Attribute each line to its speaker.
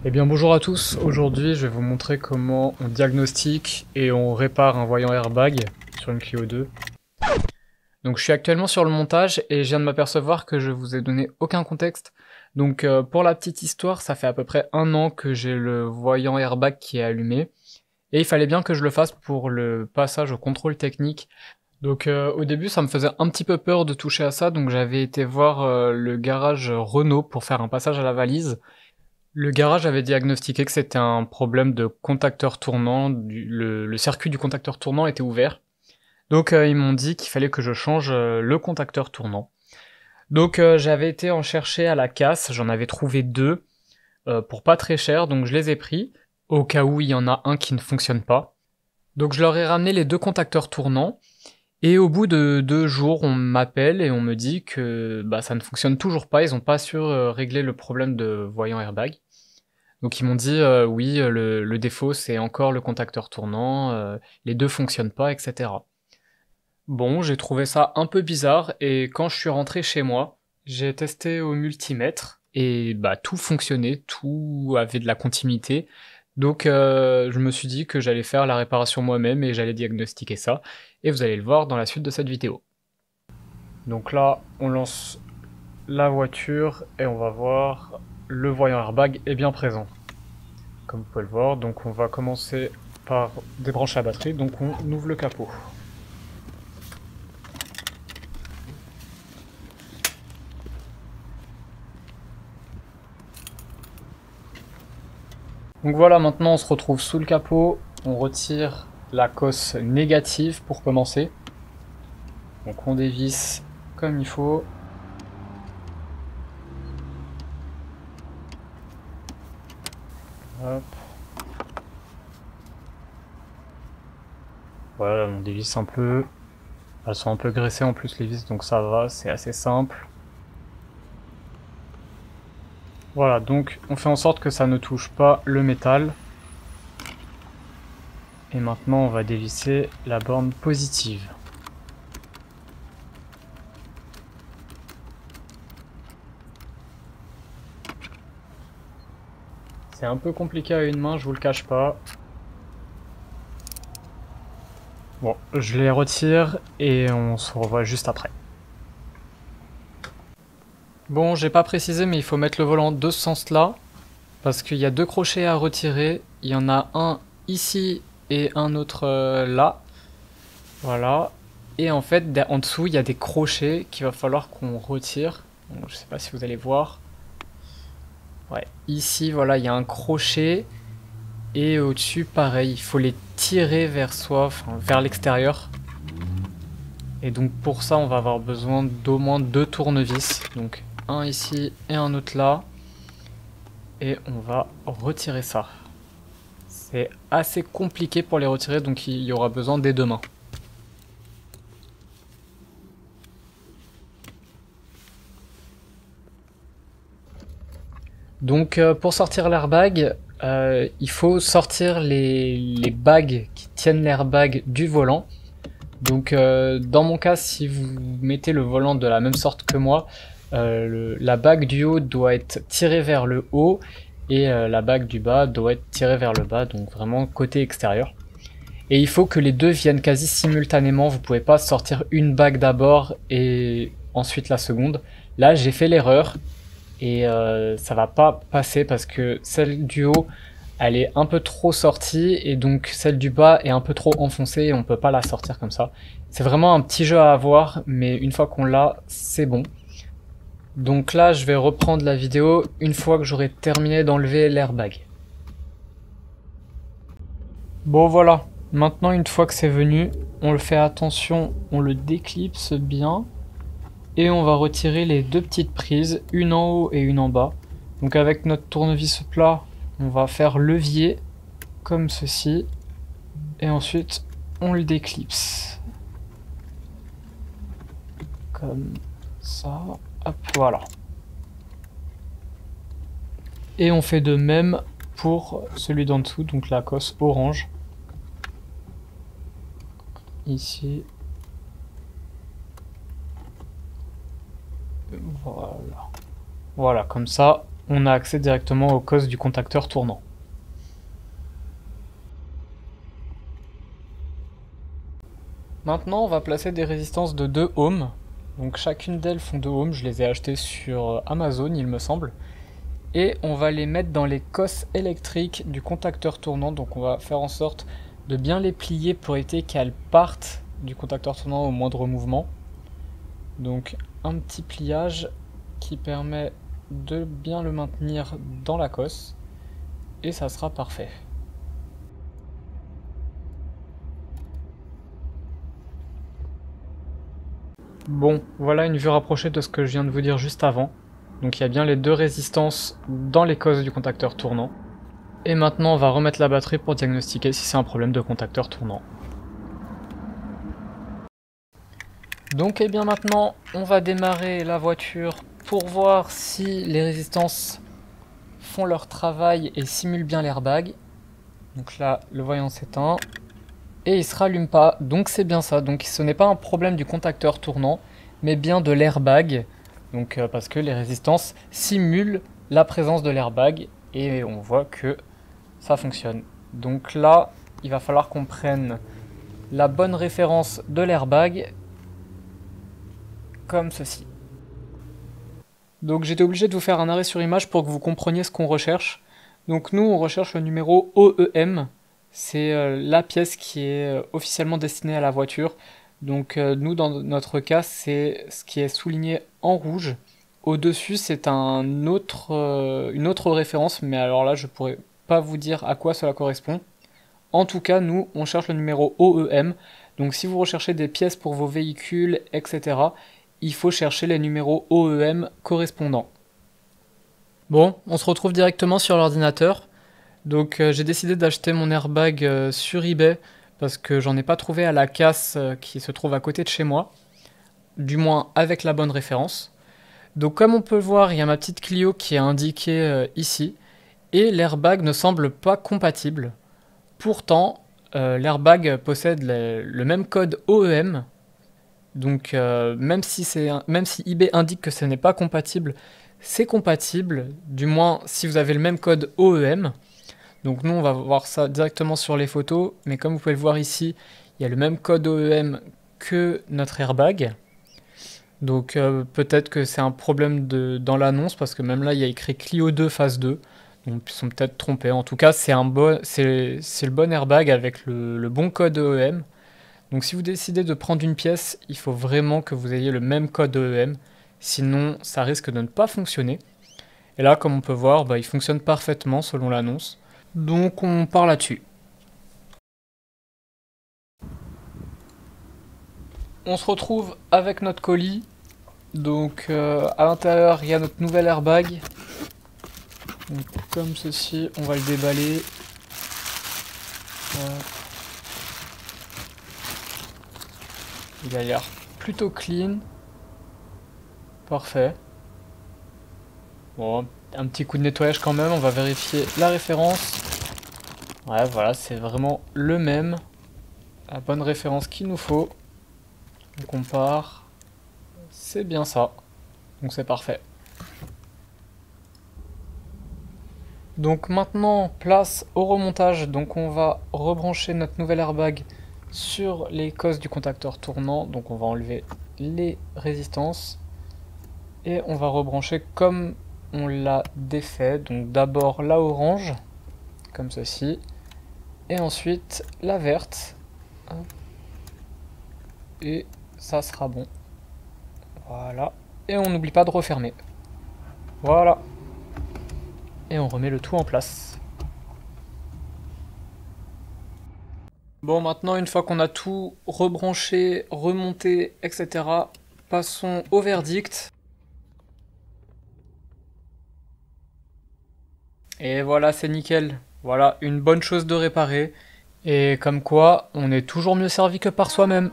Speaker 1: Eh bien bonjour à tous, aujourd'hui je vais vous montrer comment on diagnostique et on répare un voyant airbag sur une Clio 2. Donc je suis actuellement sur le montage et je viens de m'apercevoir que je vous ai donné aucun contexte. Donc pour la petite histoire, ça fait à peu près 1 an que j'ai le voyant airbag qui est allumé. Et il fallait bien que je le fasse pour le passage au contrôle technique. Donc au début ça me faisait un petit peu peur de toucher à ça, donc j'avais été voir le garage Renault pour faire un passage à la valise. Le garage avait diagnostiqué que c'était un problème de contacteur tournant, le circuit du contacteur tournant était ouvert. Donc ils m'ont dit qu'il fallait que je change le contacteur tournant. Donc j'avais été en chercher à la casse, j'en avais trouvé deux pour pas très cher, donc je les ai pris, au cas où il y en a un qui ne fonctionne pas. Donc je leur ai ramené les deux contacteurs tournants, et au bout de 2 jours, on m'appelle et on me dit que bah, ça ne fonctionne toujours pas, ils n'ont pas su régler le problème de voyant airbag. Donc ils m'ont dit oui, le défaut c'est encore le contacteur tournant, les deux fonctionnent pas, etc. Bon, j'ai trouvé ça un peu bizarre et quand je suis rentré chez moi, j'ai testé au multimètre et bah tout fonctionnait, tout avait de la continuité. Donc je me suis dit que j'allais faire la réparation moi-même et j'allais diagnostiquer ça. Et vous allez le voir dans la suite de cette vidéo. Donc là, on lance la voiture et on va voir le voyant airbag est bien présent. Comme vous pouvez le voir, donc on va commencer par débrancher la batterie, donc on ouvre le capot. Donc voilà, maintenant on se retrouve sous le capot, on retire la cosse négative pour commencer. Donc on dévisse comme il faut. Hop. Voilà, on dévisse un peu. Elles sont un peu graissées en plus les vis, donc ça va, c'est assez simple. Voilà, donc on fait en sorte que ça ne touche pas le métal. Et maintenant on va dévisser la borne positive. C'est un peu compliqué à une main, je vous le cache pas. Bon, je les retire et on se revoit juste après. Bon, j'ai pas précisé, mais il faut mettre le volant de ce sens-là, parce qu'il y a deux crochets à retirer. Il y en a un ici et un autre là. Voilà. Et en fait, en dessous, il y a des crochets qu'il va falloir qu'on retire. Donc, je sais pas si vous allez voir. Ouais, ici, voilà, il y a un crochet. Et au-dessus, pareil, il faut les tirer vers soi, enfin, vers l'extérieur. Et donc pour ça, on va avoir besoin d'au moins 2 tournevis. Donc un ici et un autre là. Et on va retirer ça. C'est assez compliqué pour les retirer, donc il y aura besoin des deux mains. Donc pour sortir l'airbag, il faut sortir les bagues qui tiennent l'airbag du volant. Donc dans mon cas, si vous mettez le volant de la même sorte que moi, la bague du haut doit être tirée vers le haut et la bague du bas doit être tirée vers le bas, donc vraiment côté extérieur. Et il faut que les deux viennent quasi simultanément, vous pouvez pas sortir une bague d'abord et ensuite la seconde. Là j'ai fait l'erreur et ça va pas passer parce que celle du haut elle est un peu trop sortie et donc celle du bas est un peu trop enfoncée et on peut pas la sortir comme ça. C'est vraiment un petit jeu à avoir, mais une fois qu'on l'a, c'est bon. Donc là, je vais reprendre la vidéo une fois que j'aurai terminé d'enlever l'airbag. Bon voilà, maintenant une fois que c'est venu, on le fait attention, on le déclipse bien et on va retirer les deux petites prises, une en haut et une en bas. Donc avec notre tournevis plat, on va faire levier comme ceci et ensuite on le déclipse comme ça, hop, voilà. Et on fait de même pour celui d'en dessous, donc la cosse orange. Ici. Voilà. Voilà, comme ça, on a accès directement aux causes du contacteur tournant. Maintenant, on va placer des résistances de 2 ohms. Donc chacune d'elles font 2 ohms, je les ai achetées sur Amazon il me semble. Et on va les mettre dans les cosses électriques du contacteur tournant. Donc on va faire en sorte de bien les plier pour éviter qu'elles partent du contacteur tournant au moindre mouvement. Donc un petit pliage qui permet de bien le maintenir dans la cosse. Et ça sera parfait. Bon, voilà une vue rapprochée de ce que je viens de vous dire juste avant. Donc il y a bien les 2 résistances dans les causes du contacteur tournant. Et maintenant on va remettre la batterie pour diagnostiquer si c'est un problème de contacteur tournant. Donc et bien maintenant on va démarrer la voiture pour voir si les résistances font leur travail et simulent bien l'airbag. Donc là le voyant s'éteint. Et il se rallume pas, donc c'est bien ça. Donc ce n'est pas un problème du contacteur tournant, mais bien de l'airbag. Donc parce que les résistances simulent la présence de l'airbag et on voit que ça fonctionne. Donc là, il va falloir qu'on prenne la bonne référence de l'airbag, comme ceci. Donc j'étais obligé de vous faire un arrêt sur image pour que vous compreniez ce qu'on recherche. Donc nous, on recherche le numéro OEM. C'est la pièce qui est officiellement destinée à la voiture. Donc nous, dans notre cas, c'est ce qui est souligné en rouge. Au-dessus, c'est une autre référence, mais alors là, je pourrais pas vous dire à quoi cela correspond. En tout cas, nous, on cherche le numéro OEM. Donc si vous recherchez des pièces pour vos véhicules, etc., il faut chercher les numéros OEM correspondants. Bon, on se retrouve directement sur l'ordinateur. Donc j'ai décidé d'acheter mon airbag sur eBay parce que j'en ai pas trouvé à la casse qui se trouve à côté de chez moi, du moins avec la bonne référence. Donc comme on peut le voir, il y a ma petite Clio qui est indiquée ici et l'airbag ne semble pas compatible. Pourtant, l'airbag possède le même code OEM, donc même si eBay indique que ce n'est pas compatible, c'est compatible, du moins si vous avez le même code OEM. Donc nous on va voir ça directement sur les photos, mais comme vous pouvez le voir ici, il y a le même code OEM que notre airbag. Donc peut-être que c'est un problème dans l'annonce, parce que même là il y a écrit Clio 2 phase 2, donc ils sont peut-être trompés. En tout cas c'est le bon airbag avec le bon code OEM. Donc si vous décidez de prendre une pièce, il faut vraiment que vous ayez le même code OEM, sinon ça risque de ne pas fonctionner. Et là comme on peut voir, il fonctionne parfaitement selon l'annonce. Donc on part là-dessus. On se retrouve avec notre colis. Donc à l'intérieur il y a notre nouvel airbag. Donc, comme ceci, on va le déballer. Il a l'air plutôt clean. Parfait. Bon, un petit coup de nettoyage quand même, on va vérifier la référence. Ouais, voilà, c'est vraiment le même. La bonne référence qu'il nous faut. On compare. C'est bien ça. Donc c'est parfait. Donc maintenant, place au remontage. Donc on va rebrancher notre nouvel airbag sur les cosses du contacteur tournant. Donc on va enlever les résistances. Et on va rebrancher comme on l'a défait. Donc d'abord la orange, comme ceci. Et ensuite la verte. Et ça sera bon. Voilà. Et on n'oublie pas de refermer. Voilà. Et on remet le tout en place. Bon, maintenant, une fois qu'on a tout rebranché, remonté, etc., passons au verdict. Et voilà, c'est nickel. Voilà, une bonne chose de réparer. Et comme quoi, on est toujours mieux servi que par soi-même.